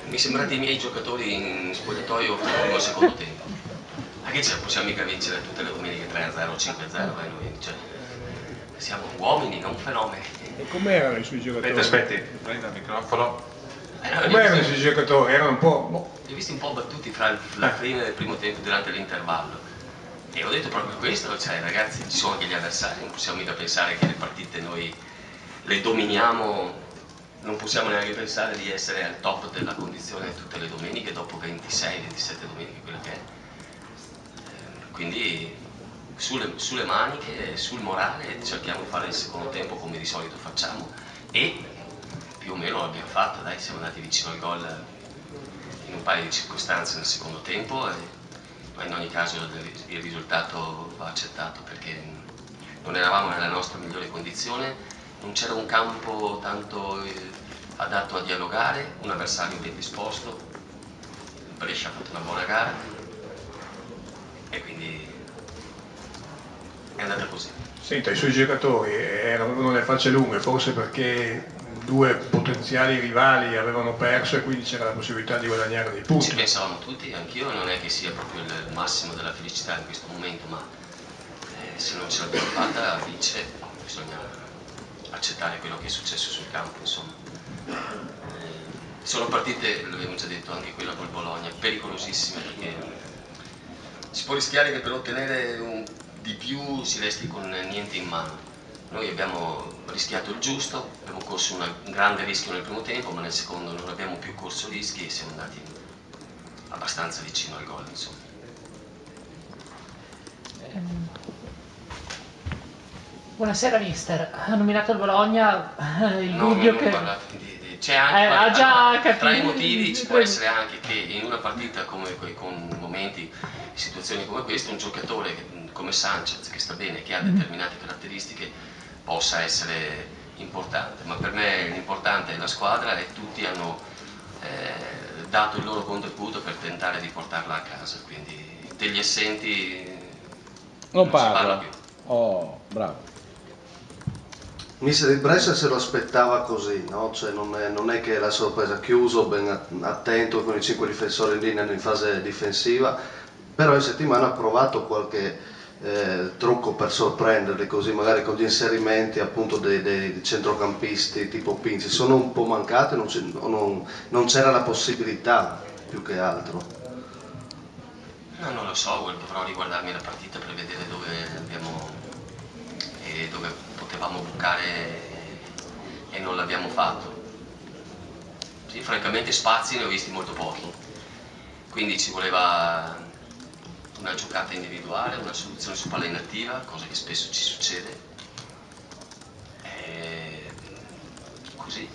Mi sembrate i miei giocatori in spogliatoio primo e secondo tempo. Ma che c'è? Possiamo mica vincere tutte le domeniche 3-0, 5-0, cioè, siamo uomini, non fenomeni. E com'erano i suoi giocatori? Aspetti, prenda il microfono. Com'erano i suoi giocatori? Erano un po'... Li ho visti un po' battuti fra la fine del primo tempo durante l'intervallo. E ho detto proprio questo, cioè ragazzi, ci sono anche gli avversari, non possiamo mica pensare che le partite noi le dominiamo, non possiamo neanche pensare di essere al top della condizione tutte le domeniche dopo 26-27 domeniche, quello che è. Quindi sulle maniche, sul morale cerchiamo di fare il secondo tempo come di solito facciamo e più o meno l'abbiamo fatto, dai, siamo andati vicino al gol in un paio di circostanze nel secondo tempo, ma in ogni caso il risultato va accettato perché non eravamo nella nostra migliore condizione, non c'era un campo tanto adatto a dialogare, un avversario ben disposto, il Brescia ha fatto una buona gara e quindi è andata così. Senta, i suoi giocatori avevano le facce lunghe, forse perché due potenziali rivali avevano perso e quindi c'era la possibilità di guadagnare dei punti. Ci pensavamo tutti, anch'io, non è che sia proprio il massimo della felicità in questo momento, ma se non ce l'abbiamo fatta vince, bisogna accettare quello che è successo sul campo, insomma. Sono partite, l'abbiamo già detto, anche quella col Bologna, pericolosissime perché si può rischiare che per ottenere di più si resti con niente in mano. Noi abbiamo rischiato il giusto, abbiamo corso un grande rischio nel primo tempo, ma nel secondo non abbiamo più corso rischi e siamo andati abbastanza vicino al gol, insomma. Buonasera mister, ha nominato il Bologna, il No, dubbio non che... parlate c'è anche, ha già capito. tra i motivi ci può essere anche che in una partita come con momenti, situazioni come queste, un giocatore come Sanchez, che sta bene, che ha determinate caratteristiche, possa essere importante, ma per me l'importante è la squadra e tutti hanno dato il loro contributo per tentare di portarla a casa, quindi degli assenti non si parla più. Oh, bravo. Mister, il Brescia se lo aspettava così, no? Cioè non è che la sorpresa, chiuso, ben attento con i 5 difensori in linea in fase difensiva, però in settimana ha provato qualche trucco per sorprenderli, così magari con gli inserimenti appunto dei centrocampisti tipo Pinzi. Sono un po' mancati, non c'era la possibilità più che altro? No, non lo so, dovrò riguardarmi la partita per vedere dove potevamo bucare e non l'abbiamo fatto. Sì, francamente spazi ne ho visti molto pochi, quindi ci voleva una giocata individuale, una soluzione su palla inattiva, cosa che spesso ci succede. E così.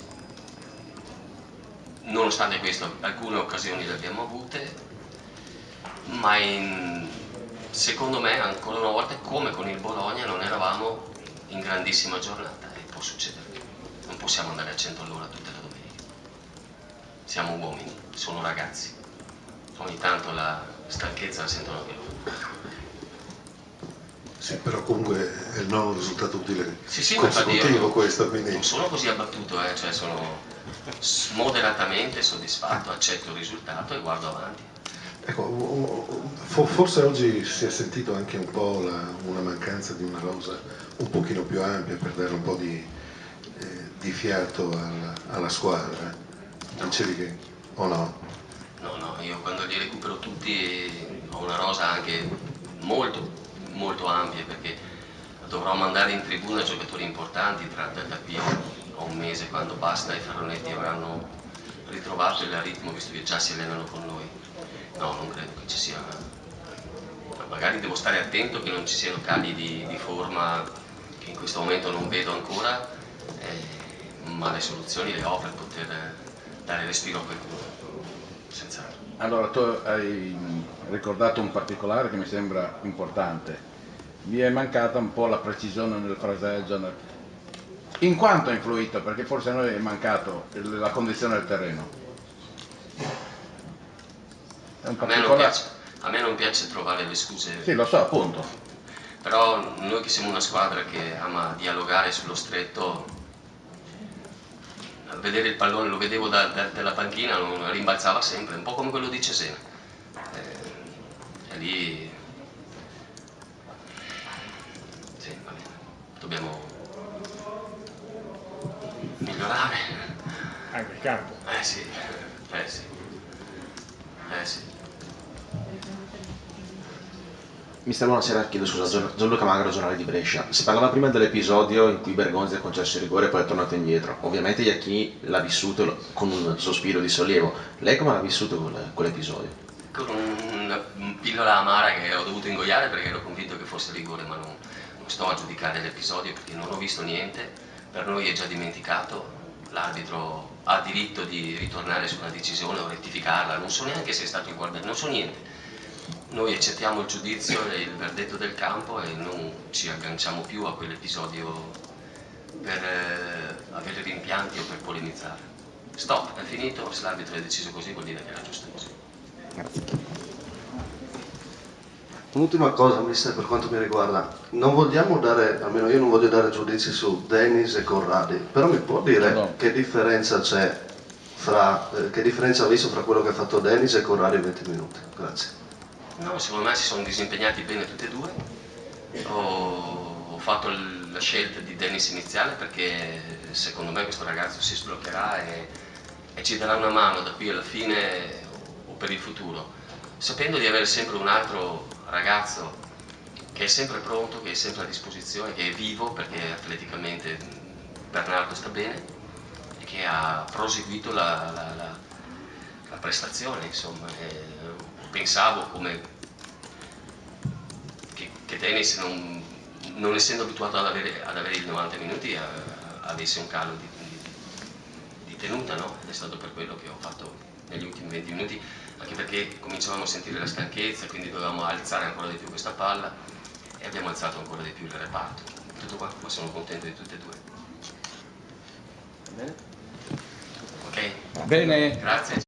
Nonostante questo, alcune occasioni le abbiamo avute, ma secondo me ancora una volta, come con il Bologna, non eravamo in grandissima giornata e può succedere. Non possiamo andare a 100 all'ora tutte le domeniche. Siamo uomini, sono ragazzi. Ogni tanto la stanchezza la sentono anche loro. Sì, però comunque è il nuovo risultato utile Sì, consecutivo questo, quindi... Non sono così abbattuto, cioè sono moderatamente soddisfatto, accetto il risultato e guardo avanti. Ecco, forse oggi si è sentito anche un po' una mancanza di una rosa un pochino più ampia per dare un po' di fiato alla squadra. Dicevi che... o no? No, io quando li recupero tutti ho una rosa anche molto, molto ampia perché dovrò mandare in tribuna giocatori importanti da qui a un mese, quando Basta e Ferronetti avranno ritrovato il ritmo, visto che già si allenano con noi. No, non credo che ci sia. Magari devo stare attento che non ci siano cali di forma che in questo momento non vedo ancora, ma le soluzioni le ho per poter dare respiro a qualcuno, senz'altro. Allora, tu hai ricordato un particolare che mi sembra importante. Vi è mancata un po' la precisione nel fraseggio. In quanto ha influito? Perché forse a noi è mancato la condizione del terreno. È un particolare... A me non piace trovare le scuse. Sì, lo so, appunto. Però noi che siamo una squadra che ama dialogare sullo stretto, vedere il pallone, lo vedevo dalla panchina, rimbalzava sempre, un po' come quello di Cesena. E lì sì, va bene. Dobbiamo migliorare. Anche il campo. Sì. Mister, buonasera, chiedo scusa, Gianluca Magro, giornale di Brescia. Si parlava prima dell'episodio in cui Bergonzi ha concesso il rigore e poi è tornato indietro. Ovviamente Iachini l'ha vissuto con un sospiro di sollievo. Lei come l'ha vissuto quell'episodio? Con una pillola amara che ho dovuto ingoiare perché ero convinto che fosse rigore, ma non sto a giudicare l'episodio perché non ho visto niente. Per noi è già dimenticato. L'arbitro ha diritto di ritornare su una decisione o rettificarla. Non so neanche se è stato guardato, non so niente. Noi accettiamo il giudizio e il verdetto del campo e non ci agganciamo più a quell'episodio per avere rimpianti o per polemizzare. Stop, è finito, se l'arbitro ha deciso così vuol dire che era giusto così. Un'ultima cosa, mister, per quanto mi riguarda, non vogliamo dare, almeno io non voglio dare giudizi su Dennis e Corradi, però mi può dire No. che differenza c'è che differenza ha visto fra quello che ha fatto Dennis e Corradi in 20 minuti? Grazie. No, secondo me si sono disimpegnati bene tutti e due. Ho fatto la scelta di Dennis iniziale perché secondo me questo ragazzo si sbloccherà e ci darà una mano da qui alla fine o per il futuro, sapendo di avere sempre un altro ragazzo che è sempre pronto, che è sempre a disposizione, che è vivo perché atleticamente Bernardo sta bene e che ha proseguito la prestazione, insomma. Pensavo che Dennis, non essendo abituato ad avere i 90 minuti, avesse un calo di tenuta, no? Ed è stato per quello che ho fatto negli ultimi 20 minuti, anche perché cominciavamo a sentire la stanchezza, quindi dovevamo alzare ancora di più questa palla e abbiamo alzato ancora di più il reparto. Tutto qua, ma sono contento di tutte e due. Bene? Ok? Bene. Grazie.